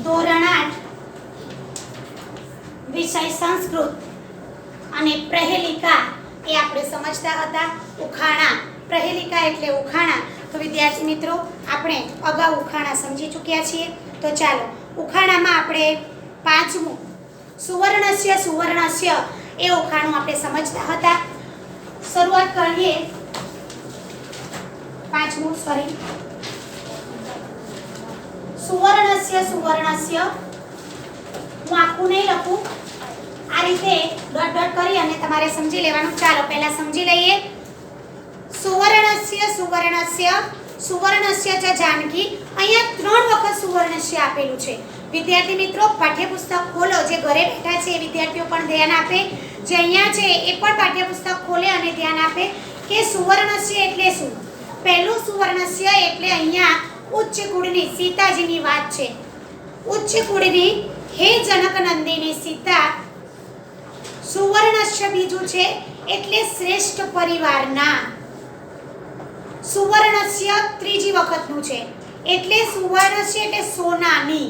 ધોરણ 8 વિષય સંસ્કૃત અને પ્રહેલિકા એ આપણે સમજતા હતા. ઉખાણા, પ્રહેલિકા એટલે ઉખાણા. તો વિદ્યાર્થી મિત્રો, આપણે અગાઉ ઉખાણા સમજી ચૂક્યા છીએ. તો ચાલો ઉખાણામાં આપણે પાંચમું સુવર્ણસ્ય સુવર્ણસ્ય એ ઉખાણું આપણે સમજતા હતા. શરૂઆત કરીએ. પાંચમું સુવર્ણસ્ય સુવર્ણસ્ય. હું આખું નહીં લખું, આ રીતે ડોટ ડોટ કરી અને તમારે સમજી લેવાનું. ચાલો પહેલા સમજી લઈએ. સુવર્ણસ્ય સુવર્ણસ્ય સુવર્ણસ્ય ચ જાનકી. અહીંયા 3 વખત સુવર્ણસ્ય આપેલું છે. વિદ્યાર્થી મિત્રો, પાઠ્યપુસ્તક ખોલો. જે ઘરે બેઠા છે એ વિદ્યાર્થીઓ પણ ધ્યાન આપે. જે અહીંયા છે એ પણ પાઠ્યપુસ્તક ખોલે અને ધ્યાન આપે કે સુવર્ણસ્ય એટલે શું. પહેલું સુવર્ણસ્ય એટલે અહીંયા ઉચ્ચ કુળની સીતાજીની વાત છે. ઉચ્ચ કુળની હે જનક નંદિની સીતા. સુવર્ણસ્ય બીજું છે એટલે શ્રેષ્ઠ પરિવારના. સુવર્ણસ્ય ત્રીજી વખતનું છે એટલે સુવર્ણસ્ય એટલે સોનાની.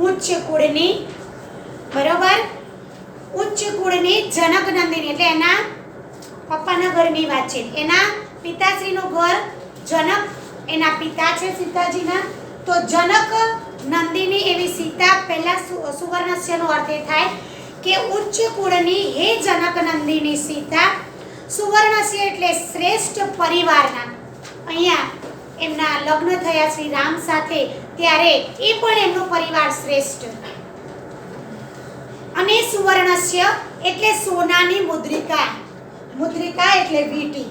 ઉચ્ચ કુળની, બરોબર, ઉચ્ચ કુળની જનક નંદિની એટલે એના પપ્પાના ઘરની વાત છે. એના પિતાશ્રીનું ઘર જનક, એના પિતા છે સીતાજીના. તો જનક નંદિની એવી સીતા. પહેલા સુવર્ણસ્યનો અર્થ એ થાય કે ઉચ્ચ કુળની હે જનક નંદિની સીતા. સુવર્ણસ્ય એટલે શ્રેષ્ઠ પરિવારના. અહીંયા એમના લગ્ન થયા શ્રી રામ સાથે, ત્યારે એ પણ એમનો પરિવાર શ્રેષ્ઠ. અને સુવર્ણસ્ય એટલે સોનાની મુદ્રિકા. મુદ્રિકા એટલે વીંટી.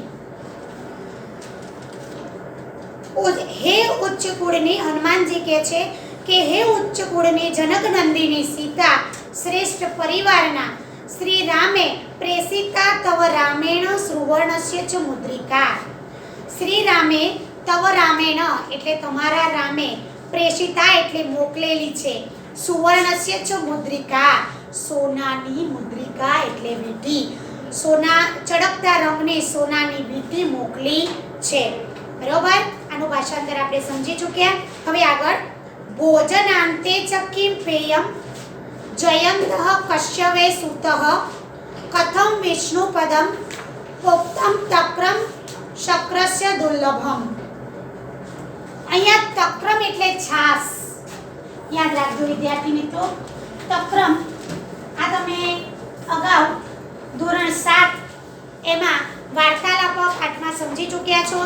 હે ઉચ્ચ કુળની, હનુમાનજી કહે છે કે હે ઉચ્ચ કુળની જનક નંદિની સીતા, શ્રેષ્ઠ પરિવારના શ્રી રામે પ્રેષિતા તવ રામેણ સુવર્ણસ્ય ચ મુદ્રિકા. શ્રી રામે તવ રામેણ એટલે તમારા રામે, પ્રેષિતા એટલે મોકલેલી છે, સુવર્ણસ્ય ચ મુદ્રિકા સોનાની મુદ્રિકા એટલે વીંટી. સોના, ચળકતા રંગની સોનાની વીંટી મોકલી છે. બરોબર, આનું ભાષાંતર આપણે સમજી ચૂક્યા. હવે આગળ. ભોજનાંતે ચ કિમ પેયમ જયંતઃ કશ્યવે સુતઃ કથમ વિષ્ણુ પદમ પોક્તમ તક્રમ શક્રસ્ય દુર્લભમ. અહીંયા તક્રમ એટલે છાસ. યાદ રાખજો વિદ્યાર્થી મિત્રો, તક્રમ આ તમે અગાઉ ધોરણ 7 એમાં વાર્તાલાપ પાઠમાં સમજી ચૂક્યા છો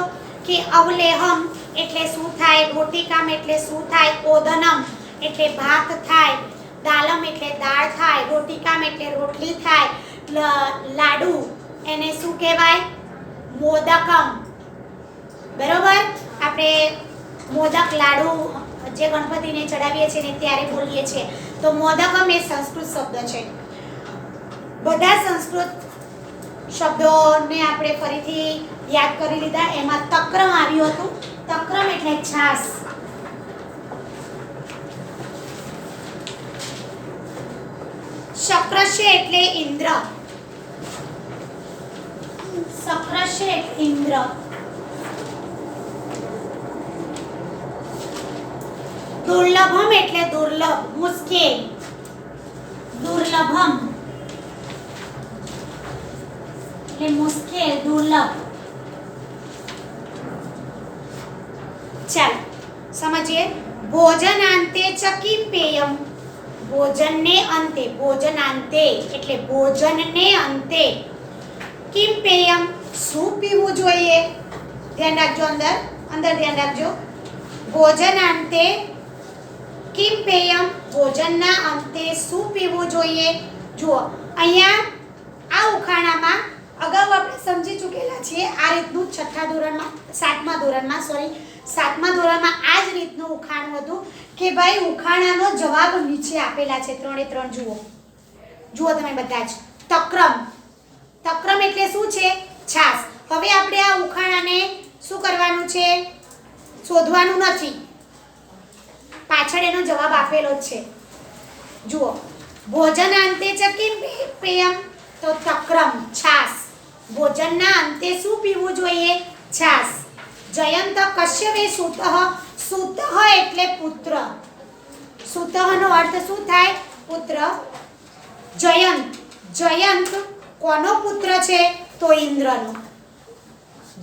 કે અવલેહમ એટલે શું થાય, રોટિકામ એટલે શું થાય, ઓદનમ એટલે ભાત થાય, દાલમ એટલે દાળ થાય, રોટિકામ એટલે રોટલી થાય, લાડુ એને શું કહેવાય, મોદકમ. બરોબર, આપણે મોદક લાડુ જે ગણપતિને ચડાવીએ છીએ ને ત્યારે બોલીએ છીએ. તો મોદકમ એ સંસ્કૃત શબ્દ છે. બધા સંસ્કૃત શબ્દોને આપણે ફરીથી યાદ કરી લીધા. એમાં તક્રમ આવ્યું હતું. તક્રમ એટલે છાસ. શક્રસ્ય એટલે ઇન્દ્ર. શક્રસ્ય એટલે ઇન્દ્ર. દુર્લભમ એટલે દુર્લભ, મુશ્કેલ. દુર્લભમ એટલે મુશ્કેલ, દુર્લભ. ચાલો સમજીએ. ભોજનાંતે ચ કિમ પેયમ. ભોજનને અંતે, ભોજનાંતે એટલે ભોજનને અંતે. કિમ પેયમ શું પીવું જોઈએ. ધ્યાન રાખજો, અંદર ધ્યાન રાખજો. ભોજનાંતે કિમ પેયમ ભોજનના અંતે શું પીવું જોઈએ. જુઓ અહીંયા આ ઉખાણામાં અગાઉ આપણે સમજી ચૂકેલા છીએ. આ રીતનું 7મા ધોરણમાં આ જ રીતનું ઉખાણું હતું કે ભાઈ ઉખાણાનો જવાબ નીચે આપેલા છે 3 એ 3. જુઓ તમે બધા જ. તક્રમ, તક્રમ એટલે શું છે, છાસ. હવે આપણે આ ઉખાણાને શું કરવાનું છે, શોધવાનું નથી, પાછળ એનો જવાબ આપેલો જ છે. જુઓ, ભોજનાંતે ચ કિમ પેયમ તો તક્રમ છાસ. ભોજનના અંતે શું પીવું જોઈએ, છાસ. જયંત કશ્યપે સુતઃ, સુતઃ એટલે પુત્ર. સુતઃનો અર્થ શું થાય? પુત્ર. જયંત, જયંત કોનો પુત્ર છે? તો ઇન્દ્રનો.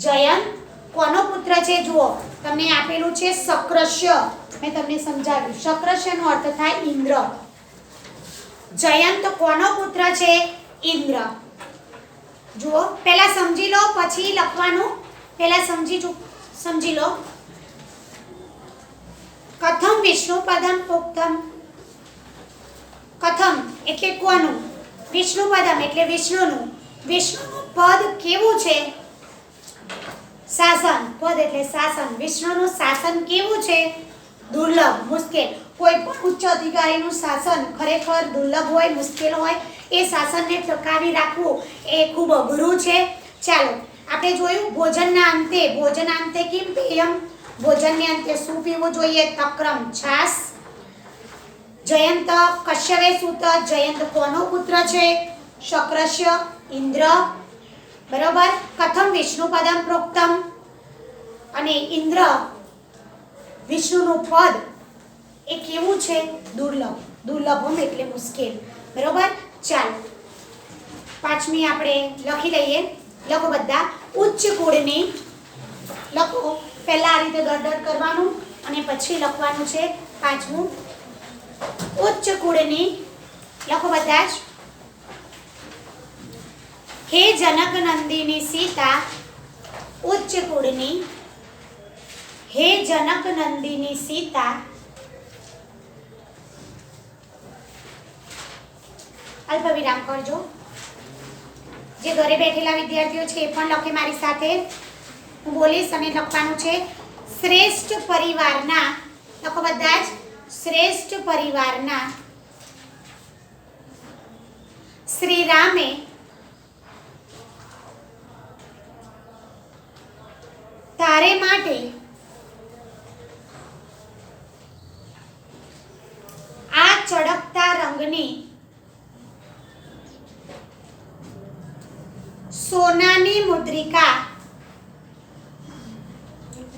જયંત કોનો પુત્ર છે? જુઓ તમને આપેલું છે શક્રશ્ય. મેં તમને સમજાવ્યું શક્રશ્યનો અર્થ થાય ઇન્દ્ર. જયંત કોનો પુત્ર છે? ઇન્દ્ર. જુઓ પહેલા સમજી લો પછી લખવાનું. પહેલા સમજી લો. કથમ વિષ્ણુ પદમ ઉક્તમ. કથમ એટલે કોનું? વિષ્ણુ પદમ એટલે વિષ્ણુનું. વિષ્ણુનું પદ કેવું છે? શાસન. પદ એટલે શાસન. વિષ્ણુનું શાસન કેવું છે? દુર્લભ, મુશ્કેલ. કોઈ પણ ઉચ્ચ અધિકારીનું શાસન ખરેખર દુર્લભ હોય, મુશ્કેલ હોય. એ શાસનને ટકાવી રાખવું એ ખૂબ અઘરું છે. ચાલો આપણે જોયું ભોજનના અંતે. ભોજનાંતે કિમ પેયમ. ભોજનને અંતે શું પીવું જોઈએ? તક્રમ, છાસ. જયંત કશ્યપે સુત. જયંત કોનો પુત્ર છે? શક્રશ્ય, ઇન્દ્ર. બરોબર. કથમ વિષ્ણુ પદમ પ્રોક્તમ. અને ઇન્દ્ર વિષ્ણુનું પદ એ કેવું છે? દુર્લભ. દુર્લભમ એટલે મુશ્કેલ. બરોબર. ચાલો પાંચમી આપણે લખી લઈએ. લખો બધા. ઉચ્ચ કુળની. લખો પહેલા આ રીતે દરદર કરવાનું અને પછી લખવાનું છે પાંચમું. ઉચ્ચ કુળની. લખો બધા જ. હે જનક નંદિની સીતા. ઉચ્ચ કુળની. હે જનક નંદિની સીતા. અલ્પ વિરામ કરજો. જે ઘરે બેઠેલા વિદ્યાર્થીઓ છે એ પણ લખે મારી સાથે. હું બોલીશ અને લખવાનું છે. શ્રેષ્ઠ પરિવારના. લખો બધા જ. શ્રેષ્ઠ પરિવારના શ્રી રામે તારે માટે આ ચળકતા રંગની સોનાની મુદ્રિકા.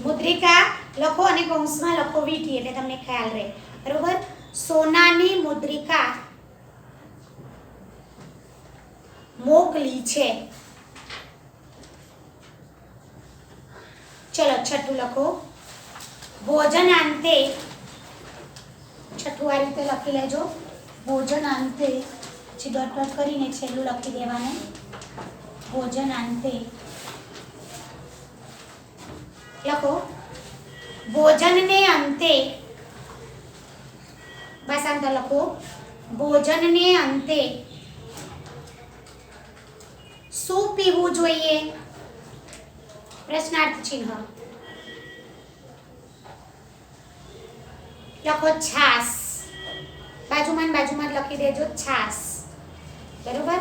મુદ્રિકા લખો અને કૌંસમાં લખો વીંટી એટલે તમને ખ્યાલ રહે. બરોબર. સોનાની મુદ્રિકા મોકલી છે. ચલો છઠ્ઠું લખો. ભોજનાંતે. છઠ્ઠું આ રીતે લખી લેજો. ભોજનાંતે પછી ડોટ કરીને છેલ્લું લખી દેવાનું. ભોજનાંતે લખો. ભોજનને અંતે. બસ અંત લખો. ભોજનને અંતે શું પીવું જોઈએ? પ્રશ્નાર્થ ચિહ્ન. લખો છાસ. બાજુમાં જ લખી દેજો છાસ. બરોબર.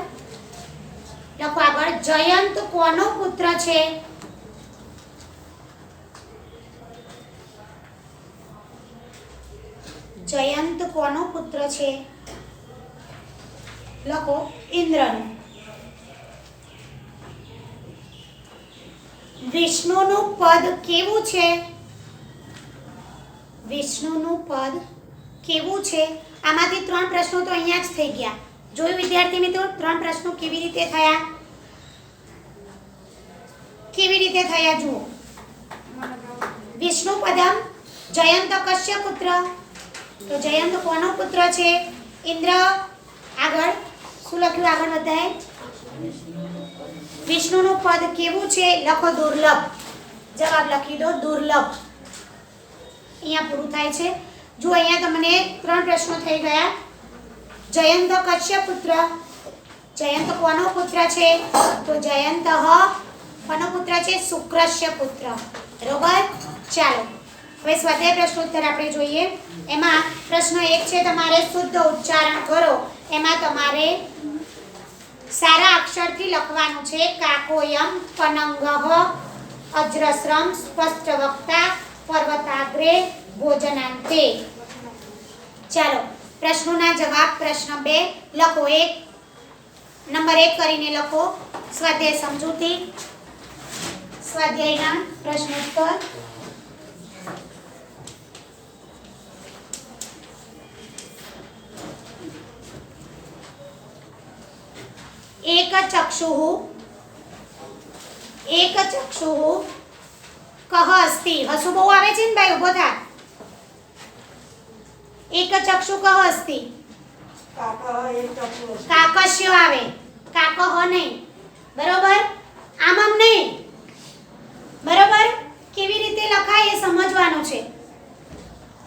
લખો આગળ. જયંત કોનો પુત્ર છે? જયંત કોનો પુત્ર છે? લખો ઇન્દ્રનો. વિષ્ણુનું પદ કેવું છે? વિષ્ણુનું પદ કેવું છે? આમાંથી 3 પ્રશ્નો તો અહીંયા જ થઈ ગયા. જોયું વિદ્યાર્થી મિત્રો? 3 પ્રશ્નો કેવી રીતે થયા? કેવી રીતે થયા જુઓ. વિષ્ણુ પદમ. જયંત કશ્ય પુત્ર. તો જયંત કોનો પુત્ર છે? ઇન્દ્ર. આગળ શું લખ્યું? આગળ બધાએ વિષ્ણુનું પદ કેવું છે? લખો દુર્લભ. જવાબ લખી દો દુર્લભ. અહીંયા પૂરું થાય છે. જો અહીંયા તમને 3 પ્રશ્નો થઈ ગયા. જયંત કશ્ય પુત્ર. જયંત કોનો પુત્ર છે? તો જયંત કોનો પુત્ર છે? શુક્રશ્ય પુત્ર. બરોબર. ચાલો હવે સ્વાધ્યાય પ્રશ્નોત્તર આપણે જોઈએ. એમાં પ્રશ્ન 1 છે તમારે શુદ્ધ ઉચ્ચારણ કરો. એમાં તમારે સારા અક્ષરથી લખવાનું છે. કાકોયમ પનંગઃ અજ્રશ્રમ સ્પષ્ટ વક્તા પર્વતાગ્રે ભોજનાંતે. ચાલો પ્રશ્નોના જવાબ. પ્રશ્ન 2 લખો. 1 નંબર 1 કરીને લખો. સ્વાધ્યાય સમજૂતી. સ્વાધ્યાયના પ્રશ્નોત્તર. एक चक्षुः कः अस्ति हसु बहु आवे छे ने भाई उभो था एक चक्षु कः अस्ति काकश्य आवे काकः नहीं बरोबर आम नहीं बरोबर केवी रीते लखाय ए समजवानुं छे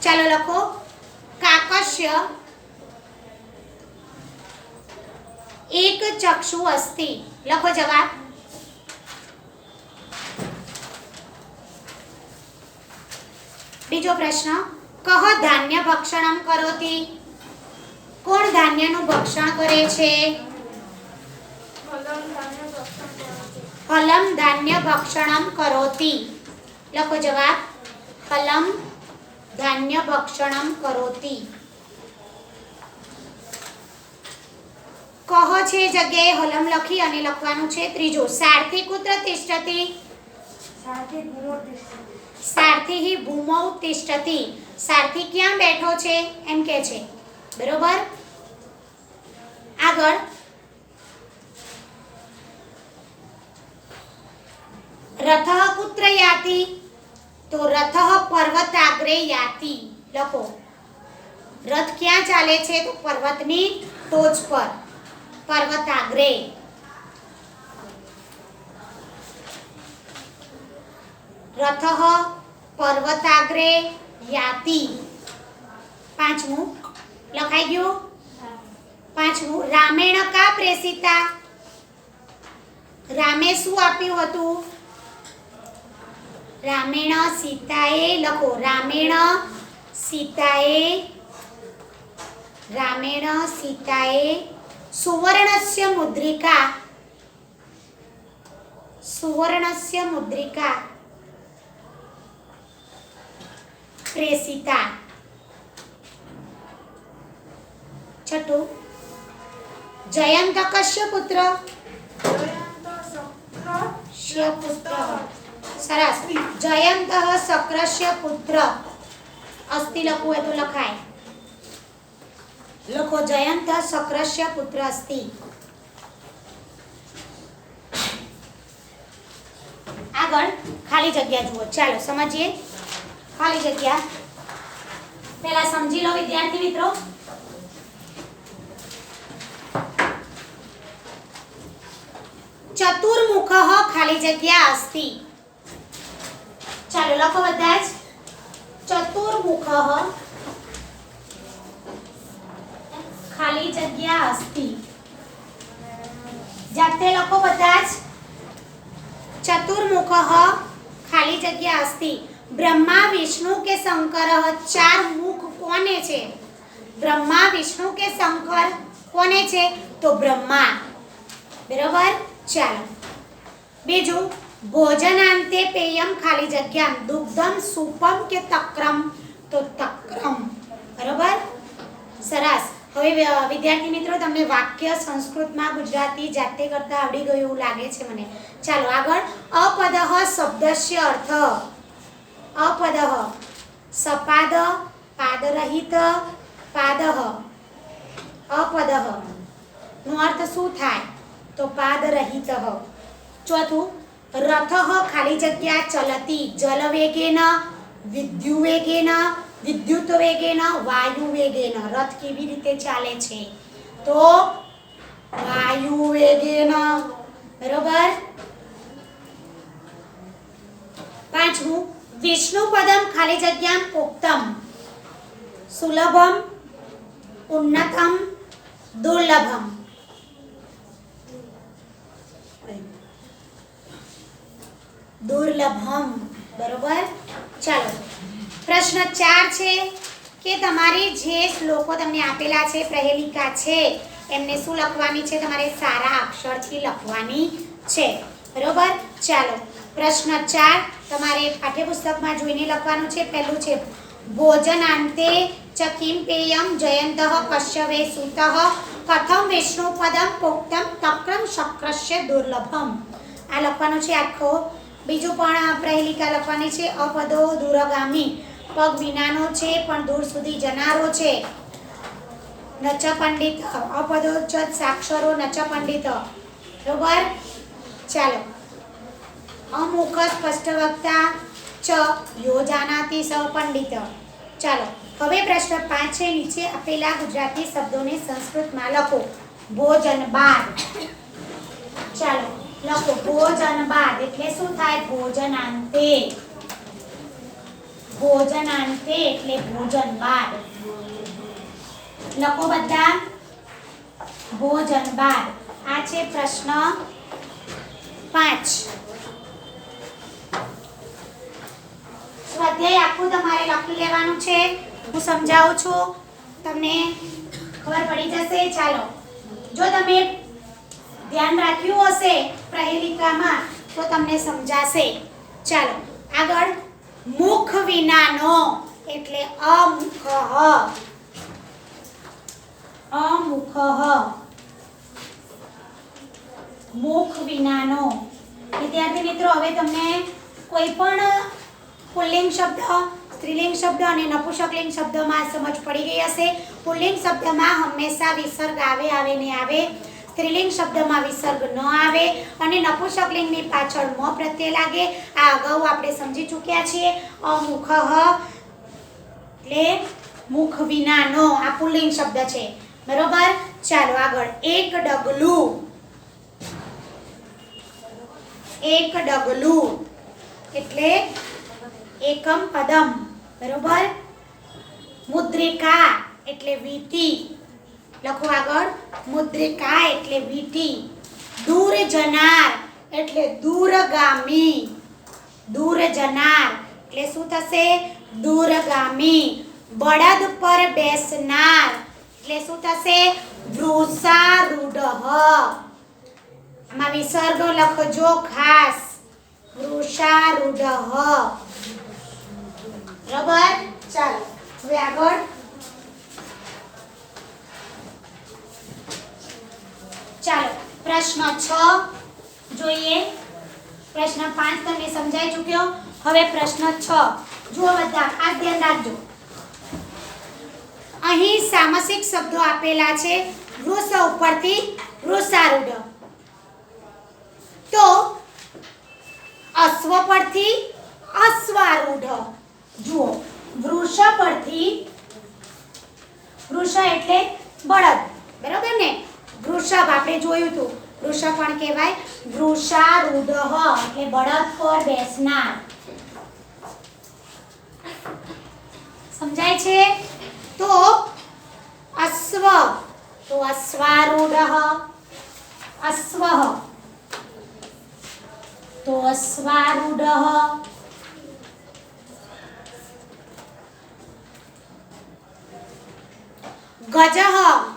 चालो लखो काकश्य एक चक्षु अस्ति लखो जवाब बीजो प्रश्न कह धान्य भक्षणम करोति कोण धान्यનું ભક્ષણ કરે છે ફલમ ધાન્ય ભક્ષણમ કરોતિ લખો જવાબ ફલમ ધાન્ય ભક્ષણમ કરોતિ કહ છે જગ્યાએ હલમ લખી અને લખવાનું છે ત્રીજો સારથી કુત્ર તિષ્ઠતિ સારથી हि ભૂમૌ તિષ્ઠતિ સારથી ક્યાં બેઠો છે એમ કહે છે બરોબર આગળ રથઃ કુત્ર યાતિ તો રથઃ પર્વતાગ્રે યાતિ લખો રથ ક્યાં ચાલે છે તો પર્વતની ટોચ પર पर्वताग्रे रथः पर्वताग्रे याति पांचमू लखाई गयो पांचमू रामेण का प्रेषिता रामे शू आप्युं हतुं रामेण सीताए लखो रामेण सीताए सुवर्णस्य मुद्रिका प्रेषिता छठो जयंत कस्य पुत्र सरस जयंत शक्रस्य पुत्र अस्ति लखो है तो लखाय लखो जयंत शक्रस्य पुत्र अस्ति આગળ ખાલી જગ્યા જુઓ ચાલો સમજીએ ખાલી જગ્યા પહેલા સમજી લો વિદ્યાર્થી મિત્રો ચતુર્મુખઃ ખાલી જગ્યા अस्ति ચાલો લખો બધા જ ચતુર્મુખઃ खाली जग्या अस्ति जाते लखो बदाज चतुर्मुखः खाली जग्या अस्ति ब्रह्मा विष्णु के शंकर चार मुख कोने छे ब्रह्मा विष्णु के शंकर कोने छे तो ब्रह्मा बराबर चलो बीजू भोजनांते पेयम खाली जग्या दुग्धम सूपम के तक्रम तो तक्रम बराबर सरस હવે વિદ્યાર્થી મિત્રો તમને વાક્ય સંસ્કૃતમાં ગુજરાતી જાતે કરતા આવડી ગયું એવું લાગે છે મને ચાલો આગળ અપદઃ શબ્દસ્ય અર્થ અપદઃ સપાદ પાદરહિત પાદઃ અપદઃ નો અર્થ શું થાય તો પાદરહિતઃ ચોથું રથઃ ખાલી જગ્યા ચલતી જલવેગેન વિદ્યુવેગેન विद्युत वेगेन वायु वेगेन रथ केवी रीते चाले छे तो वायु वेगेन बरोबर पांचमू विष्णु पदम खाली जग्या उक्तम सुलभम उन्नतम दुर्लभम दुर्लभम बरोबर चलो प्रश्न 4 છે કે તમારી જે શ્લોકો તમને આપેલા છે પ્રહેલિકા છે એમને શું લખવાની છે તમારે સારા અક્ષરથી લખવાની છે બરોબર ચાલો પ્રશ્ન 4 તમારે પાઠ્યપુસ્તકમાં જોઈને લખવાનું છે પહેલું છે ભોજનાંતે ચ કિમ પેયમ જયંતઃ કશ્ય વે સુતઃ કથમ વિષ્ણુપદમ પોક્તમ તક્રમ શક્રસ્ય દુર્લભમ આ લખવાનું છે આખો બીજું પણ પ્રહેલિકા લખવાની છે અપદો દૂરગામી પગ વિનાનો છે પણ દૂર સુધી જનારો છે નચ પંડિત અપદોચ્ચત સાક્ષરો નચ પંડિત બરોબર. ચાલો, અમુખ સ્પષ્ટ વક્તા ચ યોજાનાતિ સ પંડિત. ચાલો, હવે પ્રશ્ન 5 છે. નીચે આપેલા ગુજરાતી શબ્દોને સંસ્કૃતમાં લખો. ભોજન બાદ. ચાલો લખો. ભોજન બાદ એટલે શું થાય? ભોજનાંતે. ભોજનાંતે એટલે ભોજન બાદ. લખો બધા. ભોજન બાદ. આ છે પ્રશ્ન 5. સ્વાધ્યાય આખું તમારે લખી લેવાનું છે. હું સમજાવું છું, તમને ખબર પડી જશે. ચાલો, જો તમે ધ્યાન રાખ્યું હશે પ્રહેલિકામાં તો તમને સમજાશે. ચાલો આગળ. મુખ વિનાનો એટલે અમુખ. અમુખ. મુખ વિનાનો. વિદ્યાર્થી મિત્રો, હવે તમને કોઈ પણ પુલ્લિંગ શબ્દ, સ્ત્રીલિંગ શબ્દ અને નપુંસકલિંગ શબ્દમાં સમજ પડી ગઈ હશે. પુલ્લિંગ શબ્દમાં હંમેશા વિસર્ગ આવે ને આવે. સ્ત્રીલિંગ શબ્દમાં વિસર્ગ ન આવે અને નપુંસકલિંગની પાછળ મ પ્રત્યય લાગે. આ અગાઉ આપણે સમજી ચૂક્યા છીએ. અમુખ એટલે મુખ વિનાનો. આ પુલ્લિંગ શબ્દ છે. બરોબર. ચાલો આગળ. એક ડગલું. એક ડગલું એટલે એકમ પદમ. બરોબર. મુદ્રિકા એટલે વીંટી. લખો આગળ. મુદ્રિકા એટલે વીંટી. દૂર જનાર એટલે દૂરગામી. દૂર જનાર એટલે શું થશે? દૂરગામી. બળદ પર બેસનાર એટલે શું થશે? વૃષારૂઢ. આમાં વિસર્ગ લખજો ખાસ. વૃષારૂઢ. બરાબર. ચાલો હવે આગળ. ચાલો પ્રશ્ન 6 જોઈએ. પ્રશ્ન 5 તમને સમજાઈ ચૂક્યો. હવે પ્રશ્ન 6 જુઓ બધા, આ ધ્યાન રાખજો. અહીં સામસિક શબ્દો આપેલા છે. વૃષ ઉપરથી વૃષારૂઢ. તો અશ્વ પરથી અશ્વારૂઢ. જુઓ, વૃષ પરથી, વૃષ એટલે બળદ. બરાબર ને? વૃષભ આપણે જોયું હતું. વૃષભ પણ કહેવાય. વૃષારૂઢ એટલે બળદ પર બેસનાર. સમજાય છે? તો અશ્વ તો અશ્વારૂઢ. અશ્વ તો અશ્વારૂઢ. ગજ.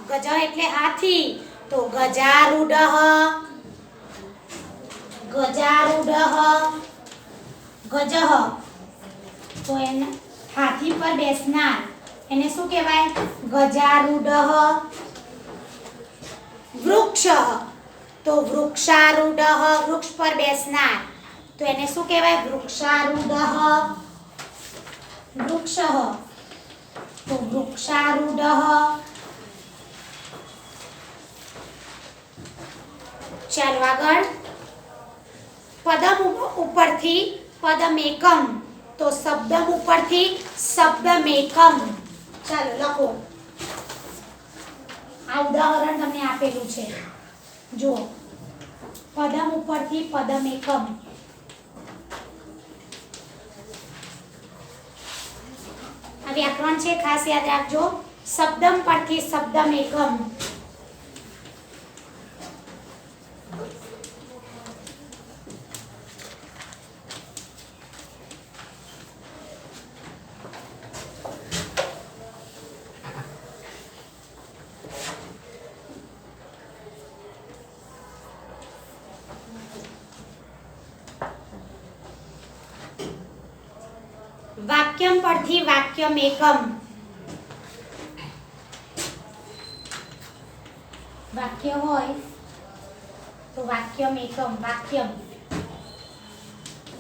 ગજ એટલે હાથી તો ગજારૂઢ. ગજારૂઢ. ગજ તો એને હાથી પર બેસનાર, એને શું કહેવાય? ગજારૂઢ. વૃક્ષ તો વૃક્ષારૂઢ. વૃક્ષ પર બેસનાર તો એને શું કહેવાય? વૃક્ષારૂઢ. વૃક્ષ તો વૃક્ષારૂઢ. ચાલો આગળ. પદમ ઉપરથી પદમેકમ તો શબ્દમ ઉપરથી શબ્દમેકમ. ચાલો લખો. આ ઉદાહરણ તમને આપેલું છે. જુઓ, પદમ ઉપરથી પદમેકમ. આ વ્યાકરણ છે, ખાસ યાદ રાખજો. શબ્દમ પરથી શબ્દમેકમ. વાક્યમ પરથી વાક્યમેકમ. વાક્ય હોય તો વાક્યમેકમ. વાક્યમ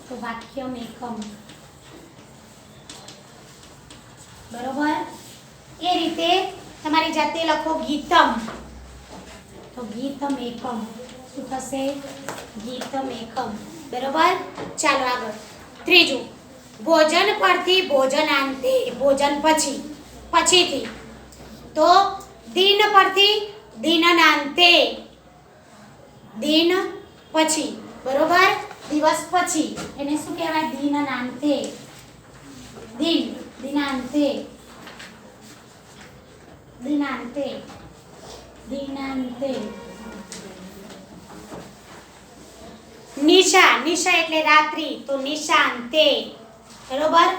તો વાક્યમેકમ. બરોબર. એ રીતે તમારી જાતે લખો. ગીતમ તો ગીતમેકમ. શું થશે? ગીતમેકમ. બરોબર. ચાલો આગળ. ત્રીજું, ભોજન પરથી ભોજનાંતે, ભોજન પછી, પછીથી. તો દિન પરથી દિનનાંતે, દિન પછી. બરોબર. દિવસ પછી એને શું કહેવાય? દિનનાંતે. દિન, દિનાંતે, દિનાંતે, દિનાંતે. નિશા, નિશા એટલે રાત્રિ, તો નિશાંતે. બરોબર.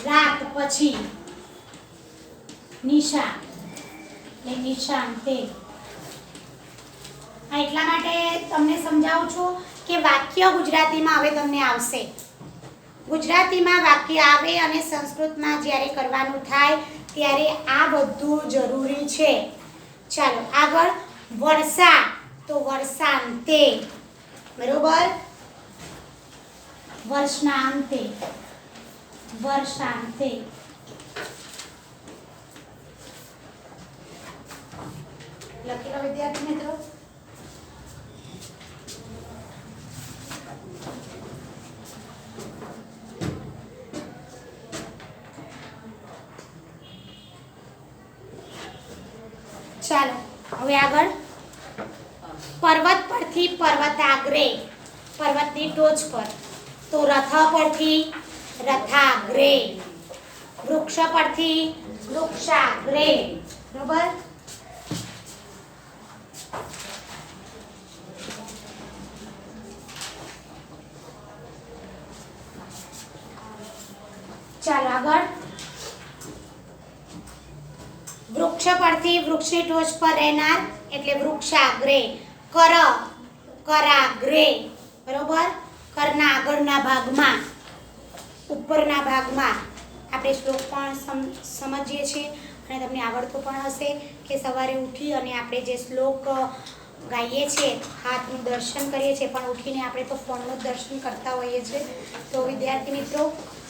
રાત પછી, નિશા એટલે નિશાંતે. એટલા માટે તમને સમજાવું છું કે વાક્ય ગુજરાતીમાં હવે તમને આવશે. ગુજરાતીમાં વાક્ય આવે અને સંસ્કૃતમાં જ્યારે કરવાનું થાય ત્યારે આ બધું જરૂરી છે. ચાલો આગળ. વર્ષા, તો વર્ષાંતે. બરોબર. વર્ષના અંતે, વર્ષાંતે. લખી લો વિદ્યાર્થી મિત્રો. ચાલો હવે આગળ. પર્વત પરથી પર્વતાગ્રે, પર્વતની ટોચ પર, તો રથ પરથી રથાગ્રે, વૃક્ષ પરથી વૃક્ષાગ્રે. બરોબર. ચાલો આગળ. વૃક્ષ પરથી વૃક્ષની ટોચ પર રહેનાર એટલે વૃક્ષાગ્રે. કર, કરાગ્રે. બરોબર. કરના આગળના ભાગમાં, ઉપરના ભાગમાં. આપણે શ્લોક પણ સમજીએ છીએ અને તમને આવડતો પણ હશે કે સવારે ઉઠી અને આપણે જે શ્લોક ગાઈએ છીએ, હાથનું દર્શન કરીએ છીએ, પણ ઉઠીને આપણે તો ફોનનું દર્શન કરતા હોઈએ છીએ. તો વિદ્યાર્થી મિત્રો,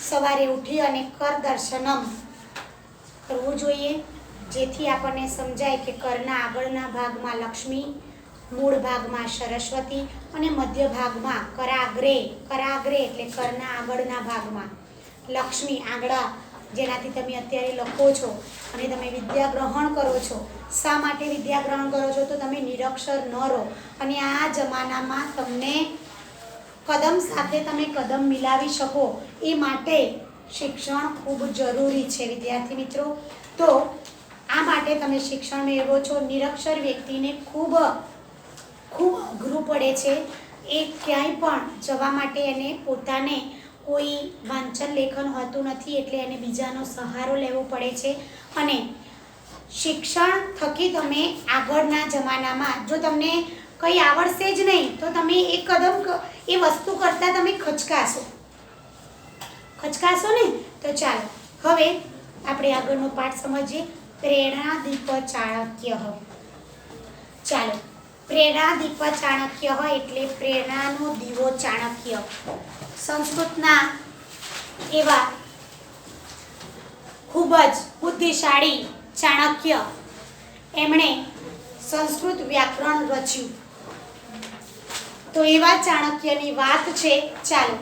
સવારે ઉઠી અને કર દર્શનમ કરવું જોઈએ, જેથી આપણને સમજાય કે કરના આગળના ભાગમાં લક્ષ્મી, મૂળ ભાગમાં સરસ્વતી અને મધ્ય ભાગમાં કરાગ્રે. કરાગ્રે એટલે કરના આગળના ભાગમાં લક્ષ્મી, આંગળા, જેનાથી તમે અત્યારે લખો છો અને તમે વિદ્યા ગ્રહણ કરો છો. શા માટે વિદ્યા ગ્રહણ કરો છો? તો તમે નિરક્ષર ન રહો અને આ જમાનામાં તમને કદમ સાથે તમે કદમ મિલાવી શકો એ માટે શિક્ષણ ખૂબ જરૂરી છે વિદ્યાર્થી મિત્રો. તો આ માટે તમે શિક્ષણ મેળવો છો. નિરક્ષર વ્યક્તિને ખૂબ ખૂબ અઘરું પડે છે. એ ક્યાંય પણ જવા માટે એને પોતાને કોઈ વાંચન લેખન હોતું નથી, એટલે એને બીજાનો સહારો લેવો પડે છે. અને શિક્ષણ થકી તમે આગળના જમાનામાં જો તમને કંઈ આવડશે જ નહીં તો તમે એ કદમ એ વસ્તુ કરતાં તમે ખચકાશો ને. તો ચાલો હવે આપણે આગળનો પાઠ સમજીએ. પ્રેરણાદીપ ચાણક્ય. ચાલો. પ્રેરણાદીપ ચાણક્ય એટલે પ્રેરણાનો દીવો ચાણક્ય. સંસ્કૃતના એવા ખૂબ જ બુદ્ધિશાળી ચાણક્ય, એમણે સંસ્કૃત વ્યાકરણ રચ્યું. તો એવા ચાણક્યની વાત છે. ચાલો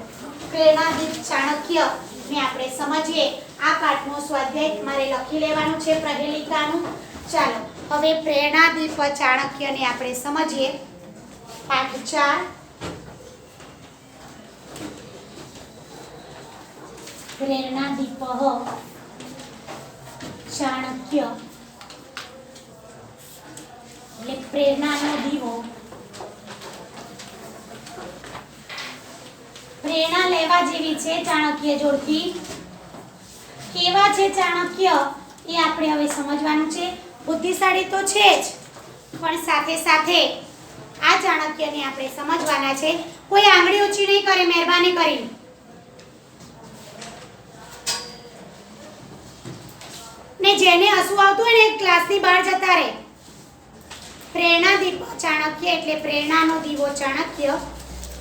પ્રેરણાદીપ ચાણક્ય ને આપણે સમજીએ. આ પાઠનો સ્વાધ્યાય તમારે લખી લેવાનું છે, પ્રહેલિકાનું. ચાલો હવે પ્રેરણાદીપ ચાણક્યને આપણે સમજીએ. પાઠ 4. પ્રેરણાદીપ ચાણક્ય એટલે પ્રેરણાનો દીવો. પ્રેરણા લેવા જેવી છે ચાણક્ય જોડથી. કેવા છે ચાણક્ય એ આપણે હવે સમજવાનું છે. બુદ્ધિશાળી તો છે જ, પણ સાથે સાથે આ ચાણક્યને આપણે સમજવાના છે. કોઈ આંગળી ઊંચી નહીં કરે, મહેરબાની કરીને. ને જેને હસવું આવતું હોય ને ક્લાસની બહાર જતા રહે. પ્રેરણાદીપ ચાણક્ય એટલે પ્રેરણાનો દીવો ચાણક્ય.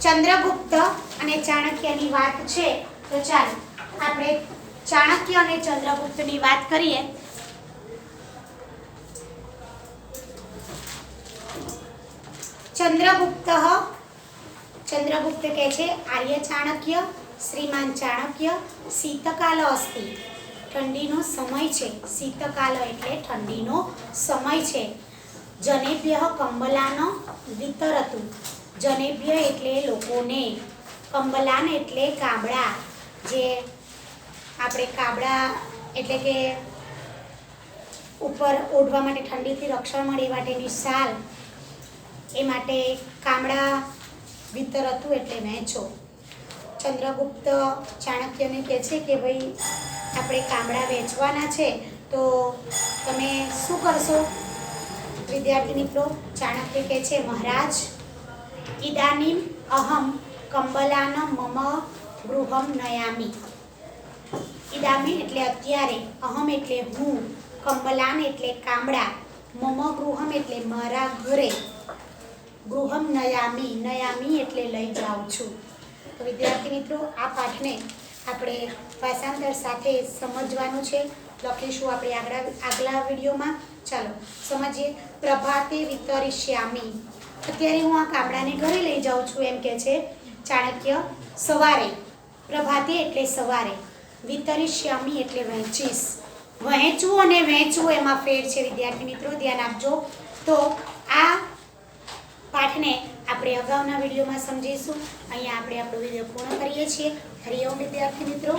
ચંદ્રગુપ્ત અને ચાણક્યની વાત છે. તો ચાલો આપણે ચાણક્ય અને ચંદ્રગુપ્તની વાત કરીએ. ચંદ્રગુપ્ત ચંદ્રગુપ્ત કહે છે આર્ય ચાણક્ય શ્રીમાન ચાણક્ય શીતકાલ અસ્તિ ઠંડીનો સમય છે શીતકાલ એટલે ઠંડીનો સમય છે જનેભ્ય કંબલાન વિતરતું જનેભ્ય એટલે લોકોને કંબલાન એટલે કાબડા જે આપણે કાબડા એટલે કે ઉપર ઓઢવા માટે ઠંડીથી રક્ષણ મળે એ માટેની શાલ એ માટે કામડા વિતરતું એટલે વહેંચો ચંદ્રગુપ્ત ચાણક્યને કહે છે કે ભાઈ આપણે કામડા વેચવાના છે તો તમે શું કરશો વિદ્યાર્થી મિત્રો ચાણક્ય કહે છે મહારાજ ઇદાનીમ અહમ કંબલાન મમ ગૃહમ નયામી ઇદામી એટલે અત્યારે અહમ એટલે હું કંબલાન એટલે કામડા મમ ગૃહમ એટલે મારા ઘરે ગૃહમ નયામી નયામી એટલે લઈ જાઉં છું તો વિદ્યાર્થી મિત્રો આ પાઠને આપણે ભાષાંતર સાથે સમજવાનું છે લખીશું આપણે આગલા વિડીયોમાં ચાલો સમજીએ પ્રભાતે વિતરિષ્યામી અત્યારે હું આ કામડાને ઘરે લઈ જાઉં છું એમ કે છે ચાણક્ય સવારે પ્રભાતે એટલે સવારે વિતરિષ્યામી એટલે વહેંચીશ વહેંચવું અને વહેંચવું એમાં ફેર છે વિદ્યાર્થી મિત્રો ધ્યાન આપજો તો આ પાઠને આપણે અગાઉના વિડીયોમાં સમજીશું અહીંયા આપણે આપણો વિડીયો પૂર્ણ કરીએ છીએ હરિઓમ વિદ્યાર્થી મિત્રો